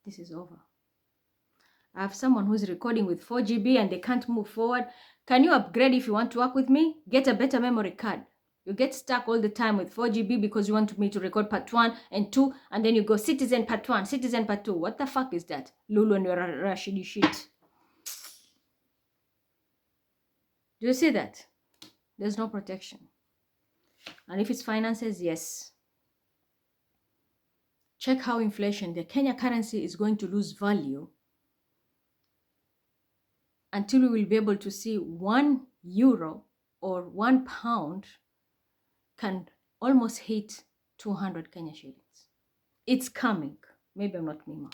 This is over. I have someone who's recording with 4 GB and they can't move forward. Can you upgrade if you want to work with me? Get a better memory card. You get stuck all the time with 4 GB because you want me to record part 1 and 2, and then you go citizen part 1, citizen part 2. What the fuck is that? Lulu and your Rashidi shit. Do you see that? There's no protection. And if it's finances, yes. Check how inflation, the Kenya currency is going to lose value until we will be able to see €1 or £1 can almost hit 200 Kenya shillings. It's coming. Maybe I'm not Mima.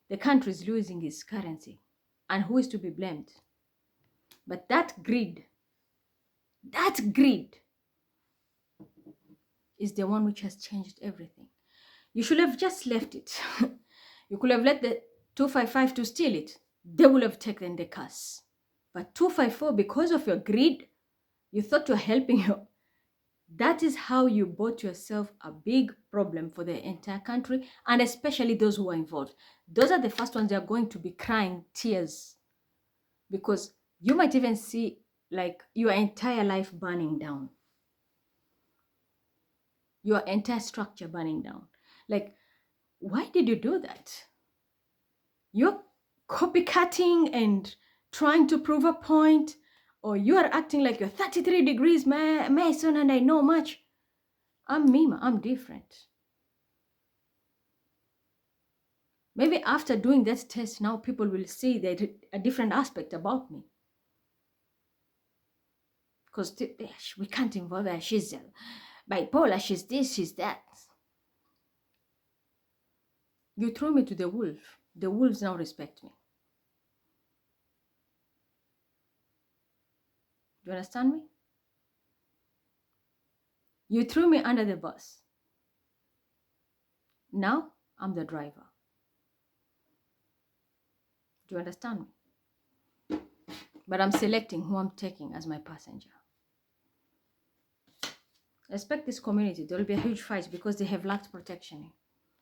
The country is losing its currency. And who is to be blamed? But that greed is the one which has changed everything. You should have just left it. You could have let the 255 to steal it. They would have taken the curse. But 254, because of your greed, you thought you were helping you. That is how you bought yourself a big problem for the entire country, and especially those who are involved. Those are the first ones that are going to be crying tears, because you might even see like your entire life burning down. Your entire structure burning down. Like, why did you do that? You're copycatting and trying to prove a point, or you are acting like you're 33 degrees Mason and I know much. I'm Mima, I'm different. Maybe after doing that test, now people will see that a different aspect about me. Because we can't involve her. She's bipolar, she's this, she's that. You threw me to the wolf. The wolves now respect me. Do you understand me? You threw me under the bus. Now I'm the driver. Do you understand me? But I'm selecting who I'm taking as my passenger. Respect this community. There will be a huge fight because they have lacked protection.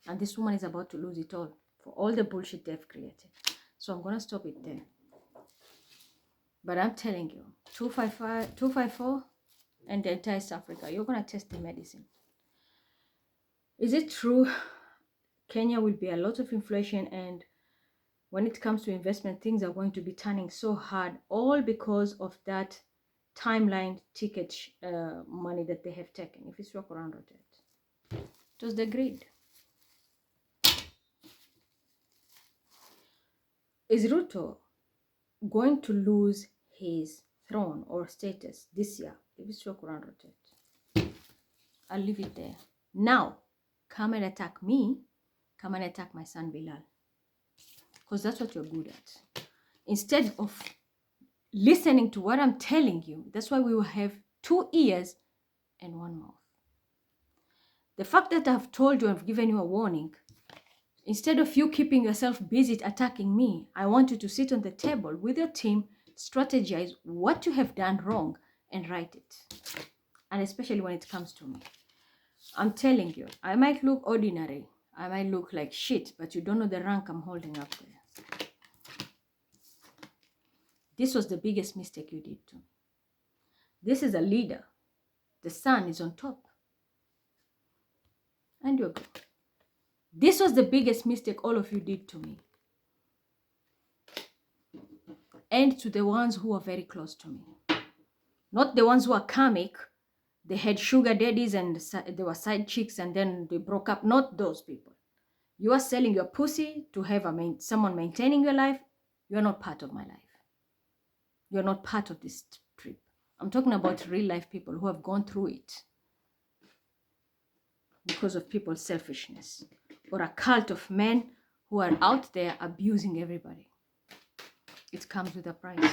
And this woman is about to lose it all for all the bullshit they've created. So I'm going to stop it there. But I'm telling you, 254 and the entire East Africa, you're going to test the medicine. Is it true Kenya will be a lot of inflation, and when it comes to investment, things are going to be turning so hard, all because of that timeline ticket money that they have taken? If it's walk around with it. It was the greed. Is Ruto going to lose his throne or status this year? If it's walk around with it. I'll leave it there. Now, come and attack me. Come and attack my son Bilal. Because that's what you're good at. Instead of listening to what I'm telling you, that's why we will have 2 ears and 1 mouth. The fact that I've told you, I've given you a warning, instead of you keeping yourself busy attacking me, I want you to sit on the table with your team, strategize what you have done wrong, and write it. And especially when it comes to me. I'm telling you, I might look ordinary, I might look like shit, but you don't know the rank I'm holding up there. This was the biggest mistake you did too. This is a leader. The sun is on top. And you're good. This was the biggest mistake all of you did to me. And to the ones who are very close to me. Not the ones who are karmic. They had sugar daddies and they were side chicks and then they broke up. Not those people. You are selling your pussy to have someone maintaining your life. You are not part of my life. You are not part of this trip. I'm talking about real life people who have gone through it because of people's selfishness, or a cult of men who are out there abusing everybody. It comes with a price.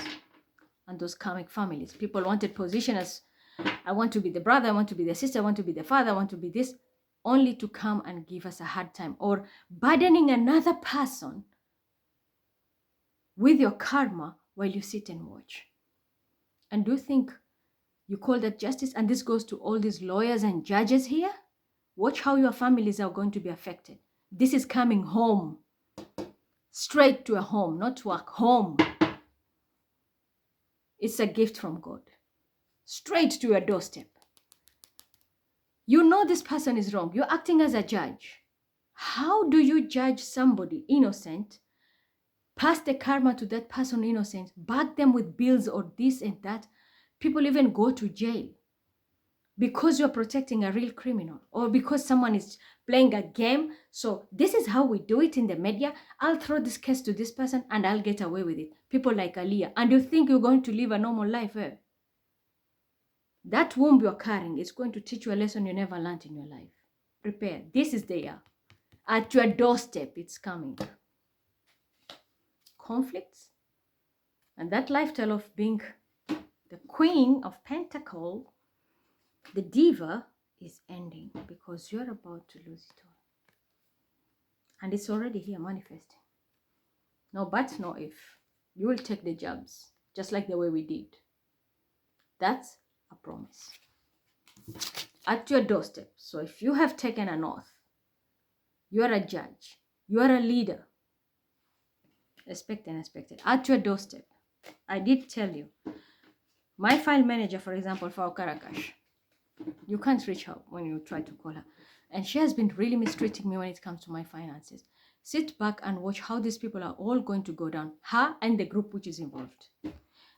And those karmic families, people wanted position as, I want to be the brother, I want to be the sister, I want to be the father, I want to be this, only to come and give us a hard time, or burdening another person with your karma while you sit and watch. And do you think you call that justice? And this goes to all these lawyers and judges here. Watch how your families are going to be affected. This is coming home. straight to a home, not work, home. It's a gift from God. Straight to your doorstep. You know this person is wrong. You're acting as a judge. How do you judge somebody innocent, pass the karma to that person innocent, back them with bills or this and that? People even go to jail because you're protecting a real criminal or because someone is playing a game. So this is how we do it in the media. I'll throw this case to this person and I'll get away with it. People like Aliyah. And you think you're going to live a normal life? That womb you're carrying is going to teach you a lesson you never learned in your life. Prepare. This is the year. At your doorstep, it's coming. Conflicts. And that lifestyle of being the Queen of Pentacles, the diva, is ending because you're about to lose it all. And it's already here manifesting. No but, no if. You will take the jabs, just like the way we did. That's a promise. At your doorstep. So if you have taken an oath, you are a judge, you are a leader, expect and expected. At your doorstep. I did tell you. My file manager, for example, for Karakash, you can't reach her when you try to call her. And she has been really mistreating me when it comes to my finances. Sit back and watch how these people are all going to go down. Her and the group which is involved.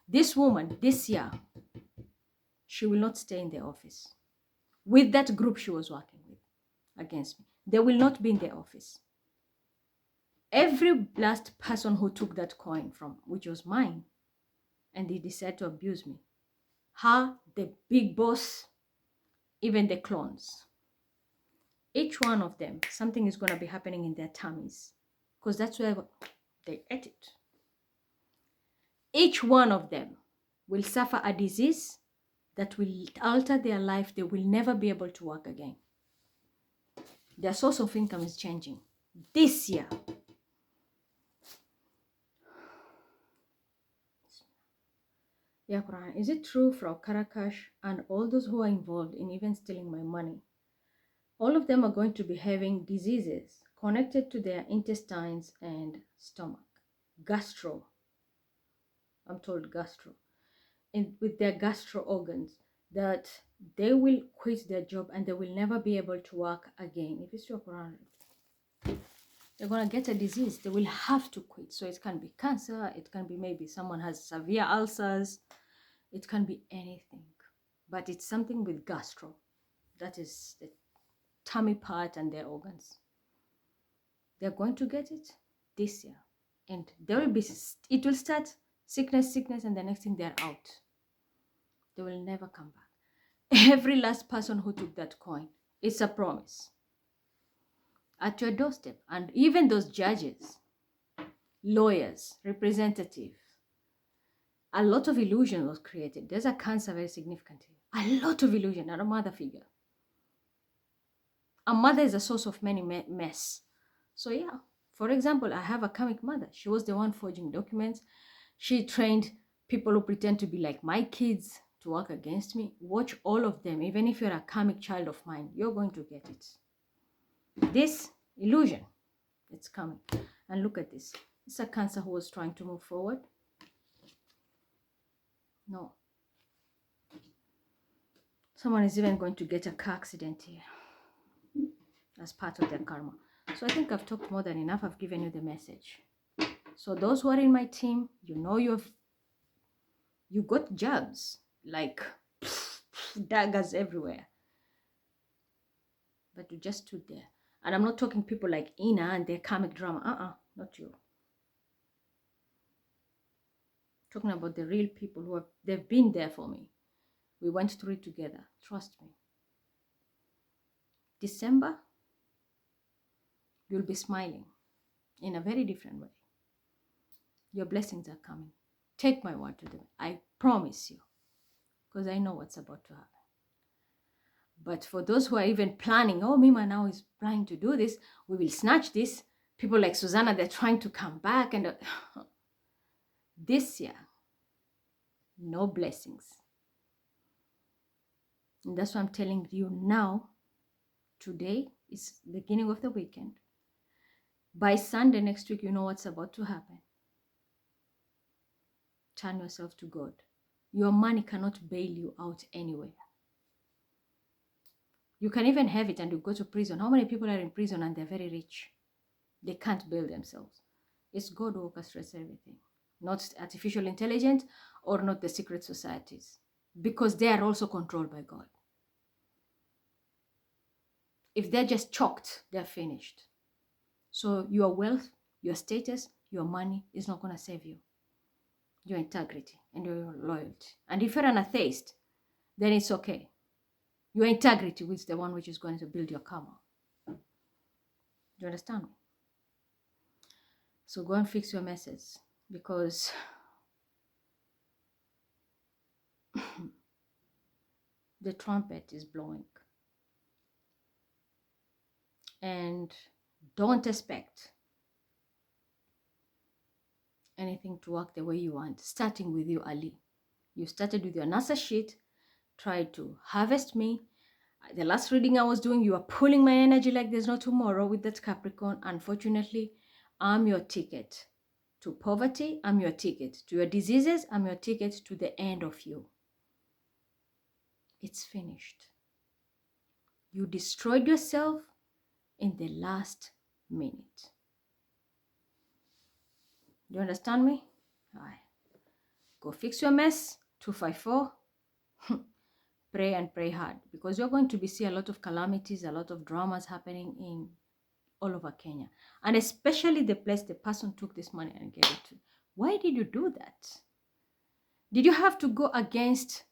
This woman, this year, she will not stay in the office. With that group she was working with against me. They will not be in the office. Every last person who took that coin from, which was mine, and they decided to abuse me. Her, the big boss, even the clones. Each one of them, something is going to be happening in their tummies. Because that's where they ate it. Each one of them will suffer a disease that will alter their life. They will never be able to work again. Their source of income is changing. This year. Yeah, Quran. Is it true, Frau Karakash and all those who are involved in even stealing my money? All of them are going to be having diseases connected to their intestines and stomach. Gastro. I'm told gastro. And with their gastro organs, that they will quit their job and they will never be able to work again. If it's your Quran, they're going to get a disease. They will have to quit. So it can be cancer. It can be maybe someone has severe ulcers. It can be anything. But it's something with gastro. That is the tummy part and their organs. They're going to get it this year. And there will be, it will start sickness, and the next thing they're out. They will never come back. Every last person who took that coin, it's a promise. At your doorstep. And even those judges, lawyers, representatives, a lot of illusion was created. There's a cancer very significantly. A lot of illusion, not a mother figure. A mother is a source of many mess. So yeah, for example, I have a karmic mother. She was the one forging documents. She trained people who pretend to be like my kids to work against me. Watch all of them. Even if you're a karmic child of mine, you're going to get it. This illusion, it's coming. And look at this. It's a Cancer who was trying to move forward. No. Someone is even going to get a car accident here as part of their karma. So I think I've talked more than enough. I've given you the message. So those who are in my team, you know you got jabs, like daggers everywhere. But you just stood there. And I'm not talking people like Ina and their karmic drama. Not you. Talking about the real people who they've been there for me. We went through it together. Trust me. December, you'll be smiling in a very different way. Your blessings are coming. Take my word to them. I promise you. Because I know what's about to happen. But for those who are even planning, oh, Mima now is planning to do this, we will snatch this. People like Susanna, they're trying to come back. And this year, no blessings. And that's why I'm telling you now, today is the beginning of the weekend. By Sunday next week, you know what's about to happen. Turn yourself to God. Your money cannot bail you out anywhere. You can even have it and you go to prison. How many people are in prison and they're very rich? They can't bail themselves. It's God who orchestrates everything, not artificial intelligence or not the secret societies, because they are also controlled by God. If they're just choked, they're finished. So your wealth, your status, your money is not going to save you. Your integrity and your loyalty. And if you're an atheist, then it's okay. Your integrity is the one which is going to build your karma. Do you understand me? So go and fix your messes, because the trumpet is blowing. And don't expect anything to work the way you want, starting with you, Ali. You started with your NASA shit, tried to harvest me. The last reading I was doing, you are pulling my energy like there's no tomorrow with that Capricorn. Unfortunately, I'm your ticket to poverty. I'm your ticket to your diseases. I'm your ticket to the end of you. It's finished. You destroyed yourself in the last minute. Do you understand me? All right. Go fix your mess. 254. Pray and pray hard, because you're going to be seeing a lot of calamities, a lot of dramas happening in all over Kenya, and especially the place the person took this money and gave it to. Why did you do that? Did you have to go against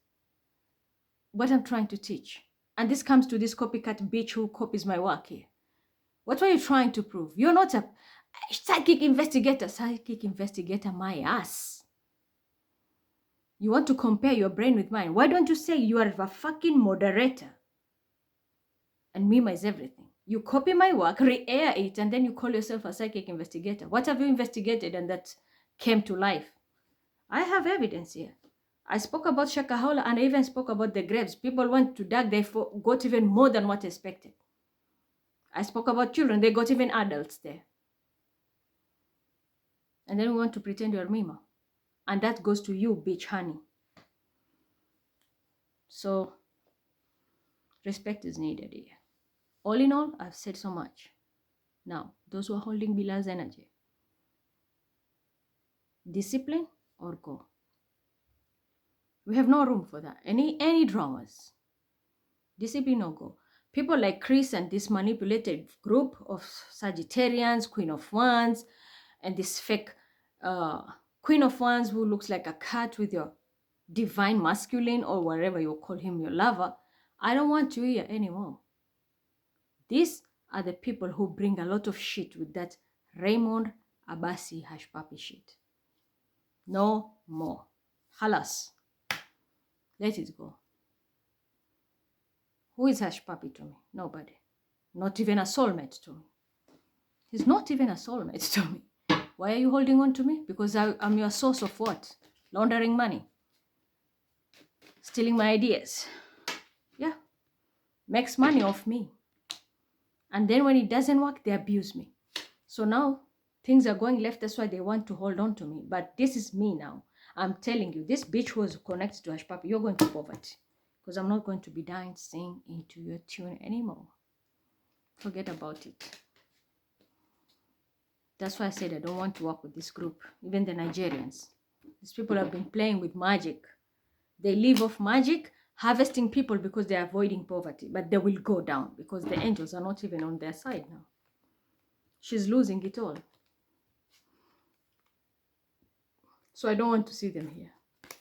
what I'm trying to teach? And this comes to this copycat bitch who copies my work here. What were you trying to prove? You're not a psychic investigator. Psychic investigator, my ass. You want to compare your brain with mine. Why don't you say you are a fucking moderator and minimize everything? You copy my work, re-air it, and then you call yourself a psychic investigator. What have you investigated and that came to life? I have evidence here. I spoke about Shakahola and I even spoke about the graves. People went to dark, they got even more than what expected. I spoke about children, they got even adults there. And then we want to pretend you're Mima. And that goes to you, bitch honey. So, respect is needed here. All in all, I've said so much. Now, those who are holding Bilal's energy, discipline or go. We have no room for that. Any dramas. Discipline or go. People like Chris and this manipulated group of Sagittarians, Queen of Wands, and this fake Queen of Wands who looks like a cat with your divine masculine or whatever you call him, your lover. I don't want you here anymore. These are the people who bring a lot of shit with that Raymond Abasi Hash Papi shit. No more. Halas. Let it go. Who is Hash Papi to me? Nobody. Not even a soulmate to me. He's not even a soulmate to me. Why are you holding on to me? Because I'm your source of what? Laundering money. Stealing my ideas. Yeah. Makes money off me. And then when it doesn't work, they abuse me. So now things are going left. That's why they want to hold on to me. But this is me now. I'm telling you, this bitch was connected to Hash Papi. You're going to poverty. Because I'm not going to be dancing into your tune anymore. Forget about it. That's why I said I don't want to work with this group. Even the Nigerians. These people have been playing with magic. They live off magic, harvesting people because they're avoiding poverty. But they will go down because the angels are not even on their side now. She's losing it all. So I don't want to see them here.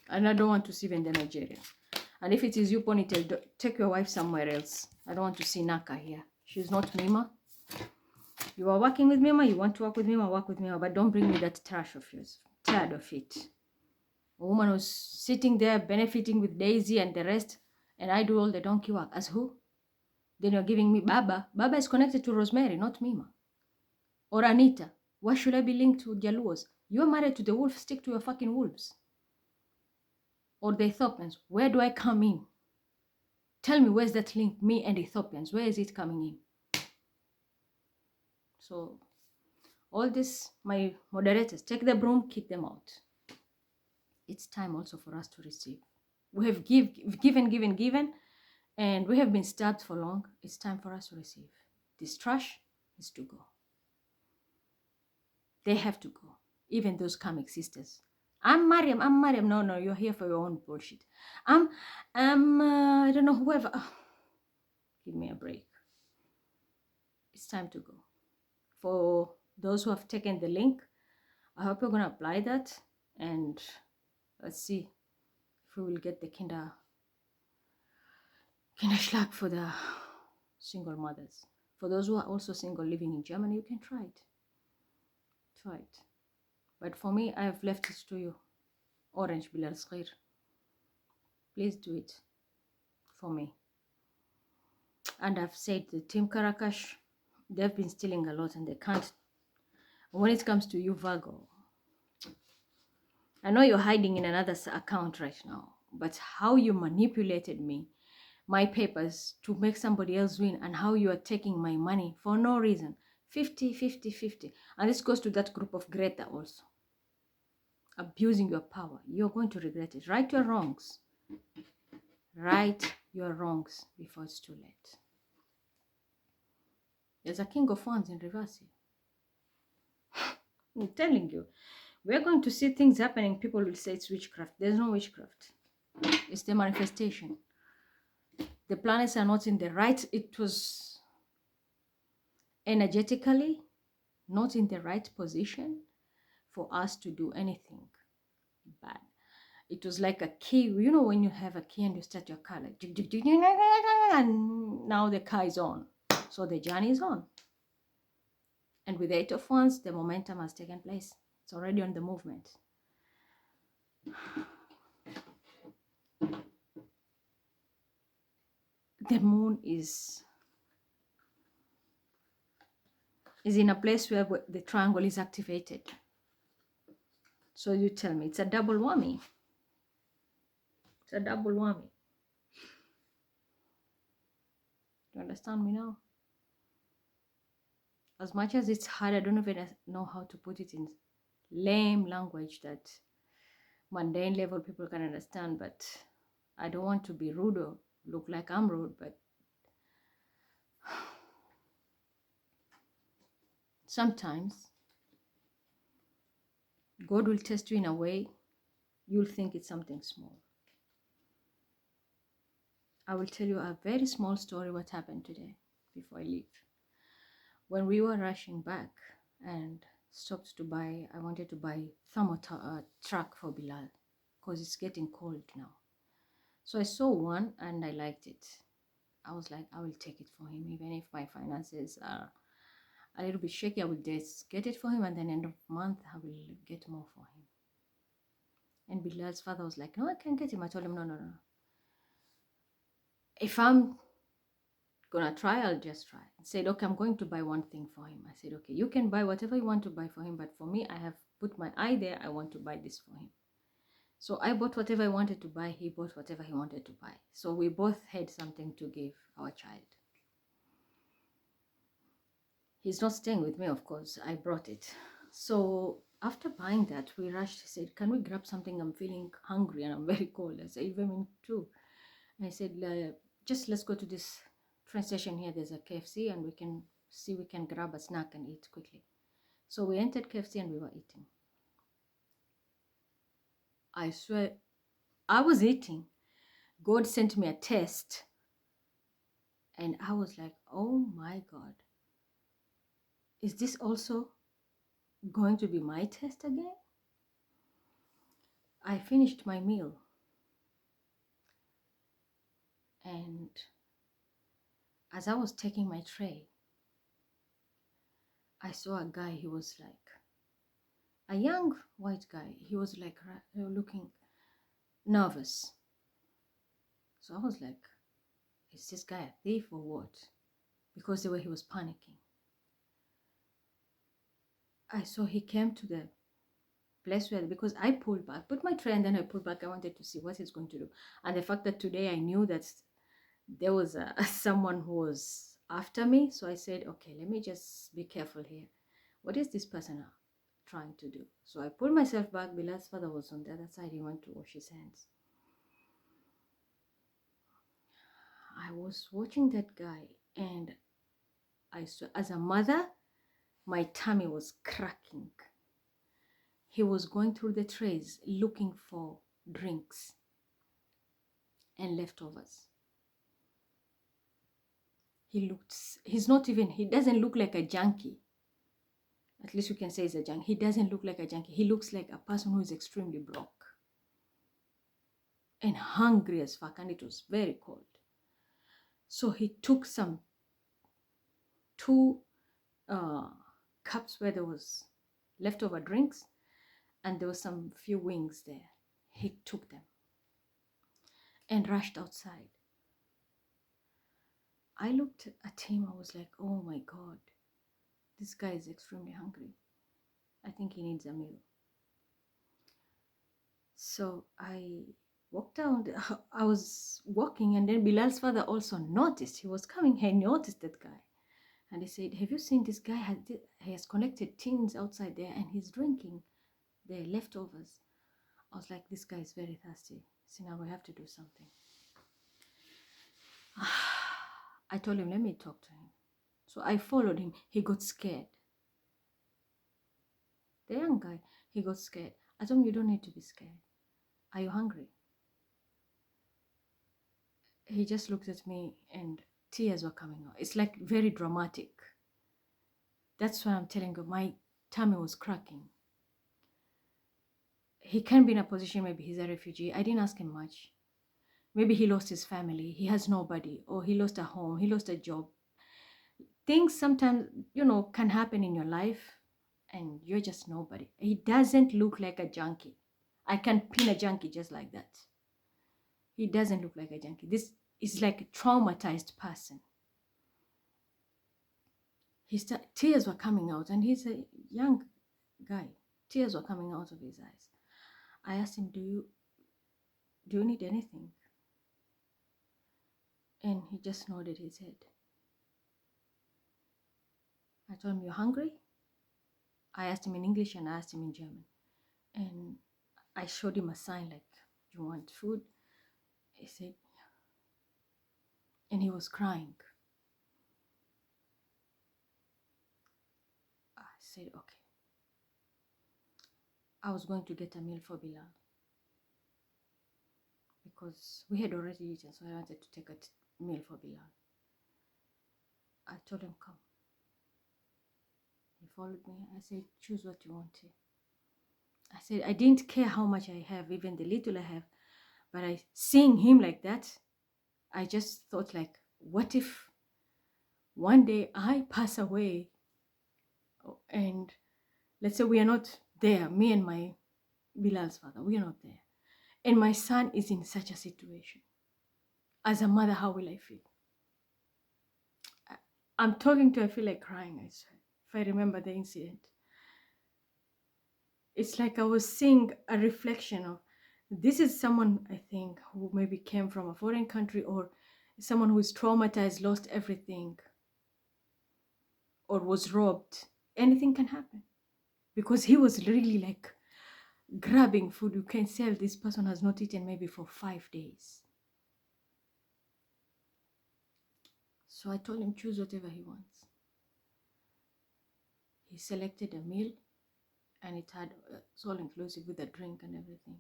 And I don't want to see even the Nigerians. And if it is you, Ponytail, take your wife somewhere else. I don't want to see Naka here. She's not Mima. You are working with Mima, you want to work with Mima, work with Mima. But don't bring me that trash of yours. I'm tired of it. A woman who's sitting there benefiting with Daisy and the rest, and I do all the donkey work. As who? Then you're giving me Baba. Baba is connected to Rosemary, not Mima. Or Anita. Why should I be linked to Jaluos? You're married to the wolf, stick to your fucking wolves. Or the Ethiopians. Where do I come in? Tell me, where's that link? Me and Ethiopians. Where is it coming in? So, All this, my moderators, take the broom, kick them out. It's time also for us to receive. We have given, and we have been stabbed for long. It's time for us to receive. This trash is to go. They have to go. Even those comic sisters. I'm Mariam. No, you're here for your own bullshit. I don't know, whoever. Give me a break. It's time to go. For those who have taken the link, I hope you're going to apply that, and let's see if we will get the Kinderschlag for the single mothers. For those who are also single living in Germany, you can try it. Try it. But for me, I have left it to you. Orange Bilal Sghir. Please do it for me. And I've said the Team Karakash, they've been stealing a lot and they can't. When it comes to you, Virgo, I know you're hiding in another account right now, but how you manipulated me, my papers, to make somebody else win, and how you are taking my money for no reason. 50, 50, 50. And this goes to that group of Greta also. Abusing your power. You're going to regret it. Right your wrongs. Right your wrongs before it's too late. There's a king of wands in reverse here. I'm telling you, we're going to see things happening. People will say it's witchcraft. There's no witchcraft. It's the manifestation. The planets are not in the right. It was energetically not in the right position for us to do anything bad. It was like a key. You know when you have a key and you start your car like, and now the car is on. So the journey is on. And with the Eight of Wands, the momentum has taken place. It's already on the movement. The moon is in a place where the triangle is activated. So you tell me, it's a double whammy. It's a double whammy. You understand me now? As much as it's hard, I don't even know how to put it in lame language that mundane level people can understand, but I don't want to be rude or look like I'm rude, but sometimes God will test you in a way you'll think it's something small. I will tell you a very small story what happened today before I leave. When we were rushing back and stopped to buy, I wanted to buy thermal truck for Bilal because it's getting cold now. So I saw one and I liked it. I was like, I will take it for him, even if my finances are a little bit shaky. I will just get it for him, and then end of month I will get more for him. And Bilal's father was like, no, I can get him. I told him, no. If I'm gonna try, I'll just try. I said, okay, I'm going to buy one thing for him. I said, okay, you can buy whatever you want to buy for him, but for me, I have put my eye there. I want to buy this for him. So I bought whatever I wanted to buy. He bought whatever he wanted to buy. So we both had something to give our child. He's not staying with me, of course. I brought it. So after buying that, we rushed. He said, can we grab something? I'm feeling hungry and I'm very cold. I said, even too. I said, just let's go to this train station here. There's a KFC and we can grab a snack and eat quickly. So we entered KFC and we were eating. I swear, I was eating. God sent me a test. And I was like, oh my God. Is this also going to be my test again? I finished my meal. And as I was taking my tray, I saw a guy. He was like a young white guy. He was like looking nervous. So I was like, is this guy a thief or what? Because the way he was panicking. I saw he came to the place where, because I pulled back, put my tray and then I pulled back. I wanted to see what he's going to do. And the fact that today I knew that there was someone who was after me. So I said, okay, let me just be careful here. what is this person trying to do? So I pulled myself back. Bilal's father was on the other side. He went to wash his hands. I was watching that guy, and I saw, as a mother, my tummy was cracking. He was going through the trays looking for drinks and leftovers. He doesn't look like a junkie. At least you can say he's a junkie. He doesn't look like a junkie. He looks like a person who is extremely broke and hungry as fuck, and it was very cold. So he took some two cups where there was leftover drinks, and there was some few wings there. He took them and rushed outside. I looked at him. I was like, oh my God, this guy is extremely hungry. I think he needs a meal. So I walked down. I was walking, and then Bilal's father also noticed. He was coming. He noticed that guy. And he said, have you seen this guy? He has collected tins outside there, and he's drinking the leftovers. I was like, this guy is very thirsty. So now we have to do something. I told him, let me talk to him. So I followed him. He got scared. The young guy, he got scared. I told him, you don't need to be scared. Are you hungry? He just looked at me and tears were coming out. It's like very dramatic. That's why I'm telling you, my tummy was cracking. He can be in a position, maybe he's a refugee. I didn't ask him much. Maybe he lost his family. He has nobody, or he lost a home. He lost a job. Things sometimes, can happen in your life and you're just nobody. He doesn't look like a junkie. I can pin a junkie just like that. He doesn't look like a junkie. This is like a traumatized person. Tears were coming out, and he's a young guy. Tears were coming out of his eyes. I asked him, do you need anything? And he just nodded his head. I told him, you're hungry? I asked him in English and I asked him in German. And I showed him a sign like, you want food? He said, yeah. And he was crying. I said, okay. I was going to get a meal for Bilal, because we had already eaten, so I wanted to take a meal for Bilal. I told him, come. He followed me. I said, choose what you want to. I said, I didn't care how much I have, even the little I have, but seeing him like that, I just thought, like, what if one day I pass away and let's say we are not there, me and my Bilal's father, we are not there, and my son is in such a situation. As a mother, how will I feel? I'm talking to, I feel like crying, I swear, if I remember the incident. It's like I was seeing a reflection of, this is someone, I think, who maybe came from a foreign country, or someone who is traumatized, lost everything, or was robbed. Anything can happen. Because he was really like grabbing food. You can tell this person has not eaten maybe for 5 days. So I told him, choose whatever he wants. He selected a meal, and it had, it's all inclusive with a drink and everything.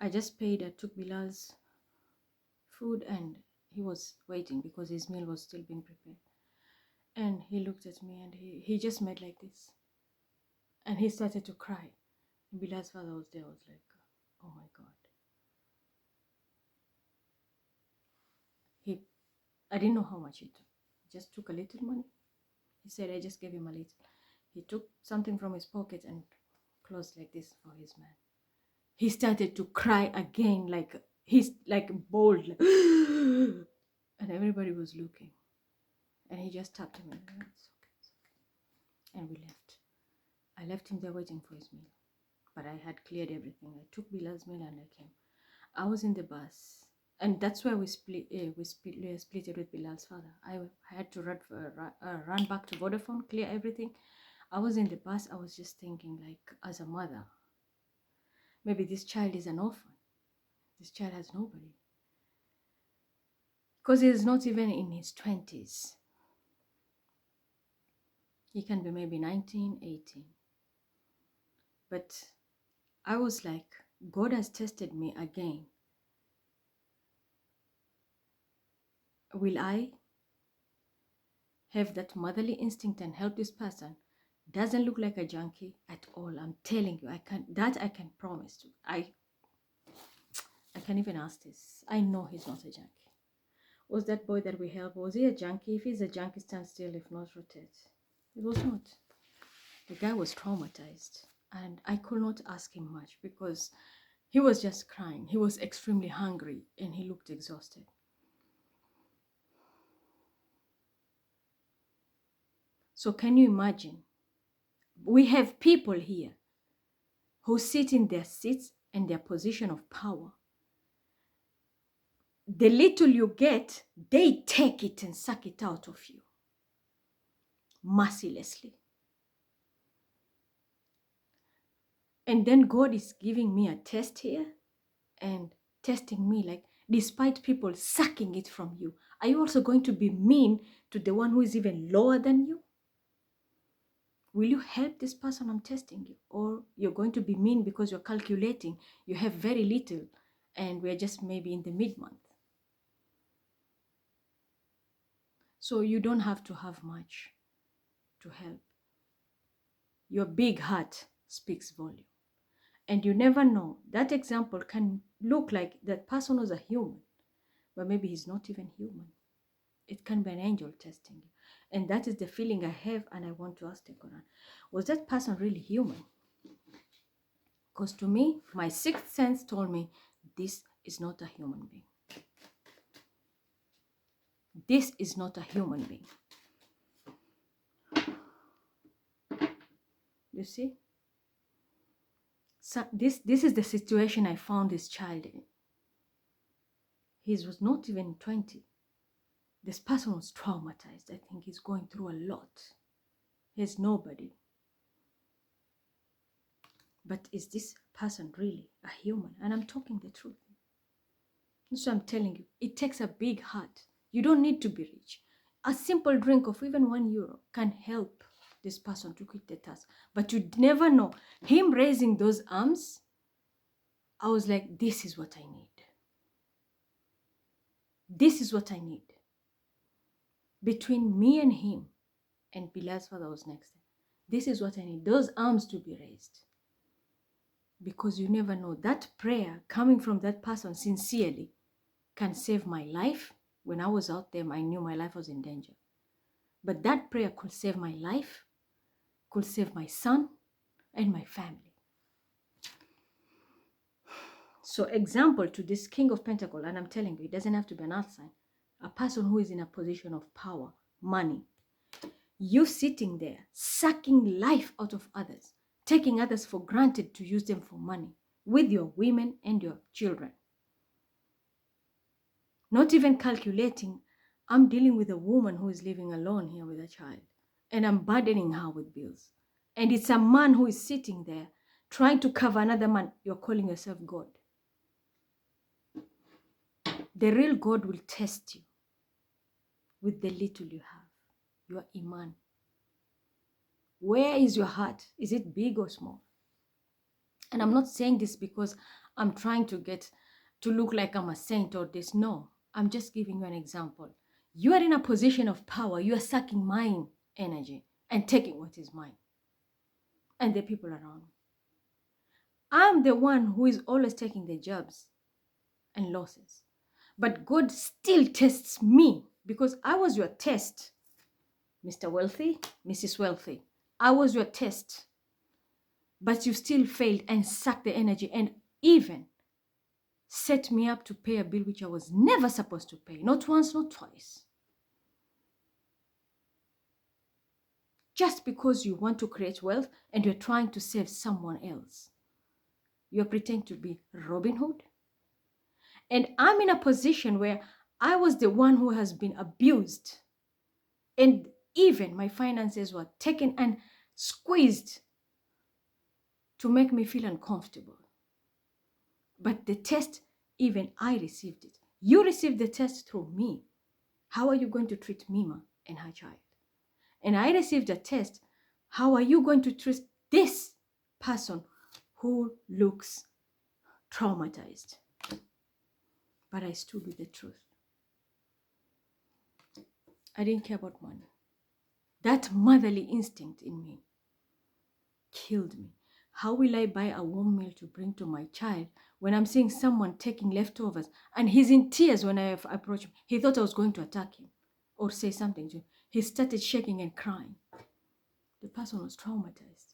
I just paid. I took Bilal's food, and he was waiting because his meal was still being prepared. And he looked at me, and he just made like this. And he started to cry. And Bilal's father was there. I was like, oh my God. I didn't know how much he took. He just took a little money. He said, I just gave him a little. He took something from his pocket and closed like this for his man. He started to cry again, like he's like bold, like, and everybody was looking. And he just tapped him and it's okay, it's okay. And we left. I left him there waiting for his meal. But I had cleared everything. I took Bilal's meal and I came. I was in the bus. And that's where we split it with Bilal's father. I had to run back to Vodafone, clear everything. I was in the bus, I was just thinking, like, as a mother, maybe this child is an orphan. This child has nobody. Because he is not even in his 20s. He can be maybe 19, 18. But I was like, God has tested me again. Will I have that motherly instinct and help this person? Doesn't look like a junkie at all. I'm telling you, I can promise you. I can even ask this. I know he's not a junkie. Was that boy that we helped, was he a junkie? If he's a junkie, stand still. If not, rotate. It was not. The guy was traumatized, and I could not ask him much because he was just crying. He was extremely hungry and he looked exhausted. So can you imagine? We have people here who sit in their seats and their position of power. The little you get, they take it and suck it out of you mercilessly. And then God is giving me a test here and testing me, like, despite people sucking it from you, are you also going to be mean to the one who is even lower than you? Will you help this person I'm testing you? Or you're going to be mean because you're calculating, you have very little, and we're just maybe in the mid-month. So you don't have to have much to help. Your big heart speaks volume. And you never know. That example can look like that person was a human, but maybe he's not even human. It can be an angel testing you. And that is the feeling I have, and I want to ask the Quran, was that person really human? Because to me, my sixth sense told me this is not a human being. This is not a human being. You see? So this is the situation I found this child in. He was not even 20. This person was traumatized. I think he's going through a lot. He's nobody. But is this person really a human? And I'm talking the truth. So I'm telling you, it takes a big heart. You don't need to be rich. A simple drink of even €1 can help this person to quit the task. But you never know. Him raising those arms, I was like, this is what I need. This is what I need. Between me and him, and Bilal's father was next. This is what I need. Those arms to be raised. Because you never know. That prayer coming from that person sincerely can save my life. When I was out there, I knew my life was in danger. But that prayer could save my life, could save my son and my family. So example to this King of Pentacles, and I'm telling you, it doesn't have to be an earth sign. A person who is in a position of power, money. You sitting there, sucking life out of others, taking others for granted to use them for money, with your women and your children. Not even calculating, I'm dealing with a woman who is living alone here with a child, and I'm burdening her with bills. And it's a man who is sitting there trying to cover another man. You're calling yourself God. The real God will test you with the little you have, your iman. Where is your heart? Is it big or small? And I'm not saying this because I'm trying to get to look like I'm a saint or this. No, I'm just giving you an example. You are in a position of power. You are sucking mine energy and taking what is mine and the people around me. I'm the one who is always taking the jobs and losses. But God still tests me because I was your test, Mr. Wealthy, Mrs. Wealthy. I was your test. But you still failed and sucked the energy and even set me up to pay a bill which I was never supposed to pay. Not once, not twice. Just because you want to create wealth and you're trying to save someone else. You're pretending to be Robin Hood. And I'm in a position where I was the one who has been abused. And even my finances were taken. And squeezed to make me feel uncomfortable. But the test, even I received it. You received the test through me. How are you going to treat Mima and her child? And I received a test. How are you going to treat this person who looks traumatized? But I stood with the truth. I didn't care about money. That motherly instinct in me killed me. How will I buy a warm meal to bring to my child when I'm seeing someone taking leftovers and he's in tears when I have approached him? He thought I was going to attack him or say something to him. He started shaking and crying. The person was traumatized.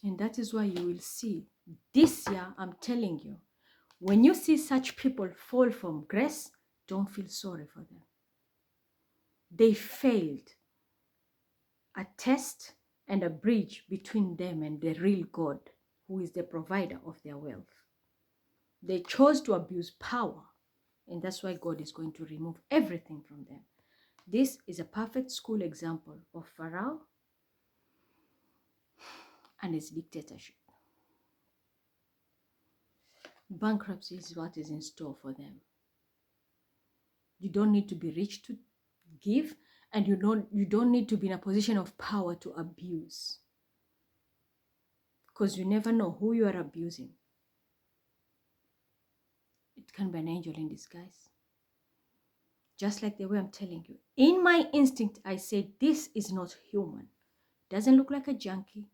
And that is why you will see this year, I'm telling you, when you see such people fall from grace, don't feel sorry for them. They failed a test and a bridge between them and the real God, who is the provider of their wealth. They chose to abuse power, and that's why God is going to remove everything from them. This is a perfect school example of Pharaoh and his dictatorship. Bankruptcy is what is in store for them. You don't need to be rich to give, and you don't need to be in a position of power to abuse, because you never know who you are abusing. It can be an angel in disguise. Just like the way I'm telling you. In my instinct, I said, this is not human. Doesn't look like a junkie,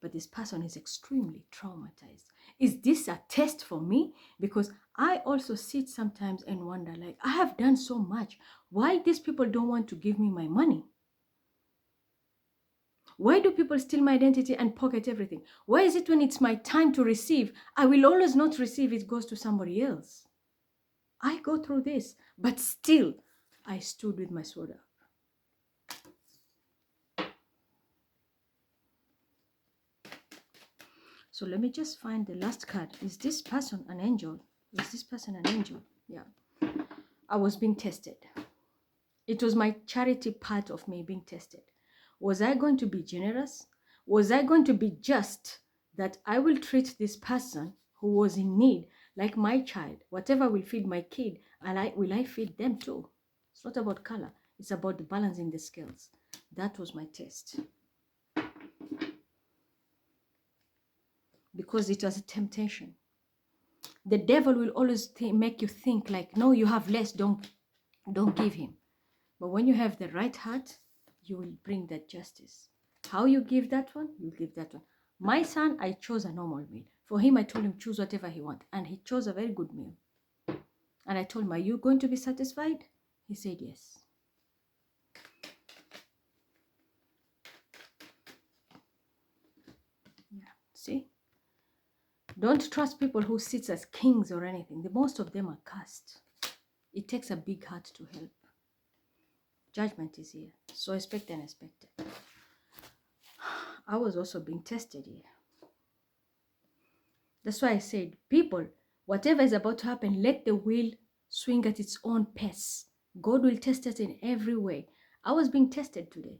but this person is extremely traumatized. Is this a test for me? Because I also sit sometimes and wonder, like, I have done so much. Why these people don't want to give me my money? Why do people steal my identity and pocket everything? Why is it when it's my time to receive, I will always not receive, it goes to somebody else? I go through this, but still, I stood with my sword up. So let me just find the last card. Is this person an angel? Is this person an angel? Yeah. I was being tested. It was my charity part of me being tested. Was I going to be generous? Was I going to be just, that I will treat this person who was in need like my child? Whatever will feed my kid, will I feed them too? It's not about color. It's about balancing the scales. That was my test. Because it was a temptation. The devil will always make you think like, no, you have less, don't give him. But when you have the right heart, you will bring that justice. How you give that one, you give that one. My son, I chose a normal meal. For him, I told him choose whatever he wants. And he chose a very good meal. And I told him, are you going to be satisfied? He said yes. Yeah, see? Don't trust people who sit as kings or anything. Most of them are cursed. It takes a big heart to help. Judgment is here. So expect the unexpected. I was also being tested here. That's why I said, people, whatever is about to happen, let the wheel swing at its own pace. God will test us in every way. I was being tested today.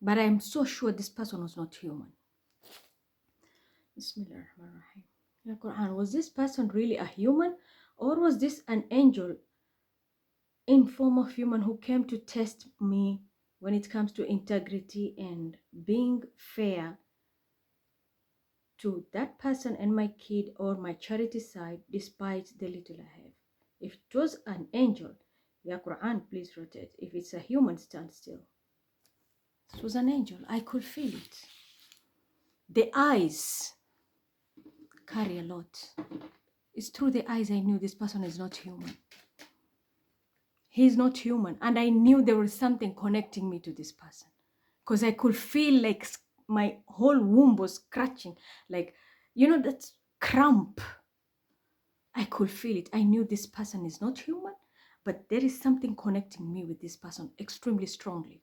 But I am so sure this person was not human. Bismillahirrahmanirrahim. Ya Quran, was this person really a human? Or was this an angel in form of human who came to test me when it comes to integrity and being fair to that person and my kid or my charity side, despite the little I have? If it was an angel, Ya Quran, please rotate. If it's a human, stand still. It was an angel. I could feel it. The eyes carry a lot. It's through the eyes I knew this person is not human. He's not human. And I knew there was something connecting me to this person. Because I could feel like my whole womb was scratching. Like, you know, that cramp. I could feel it. I knew this person is not human. But there is something connecting me with this person extremely strongly.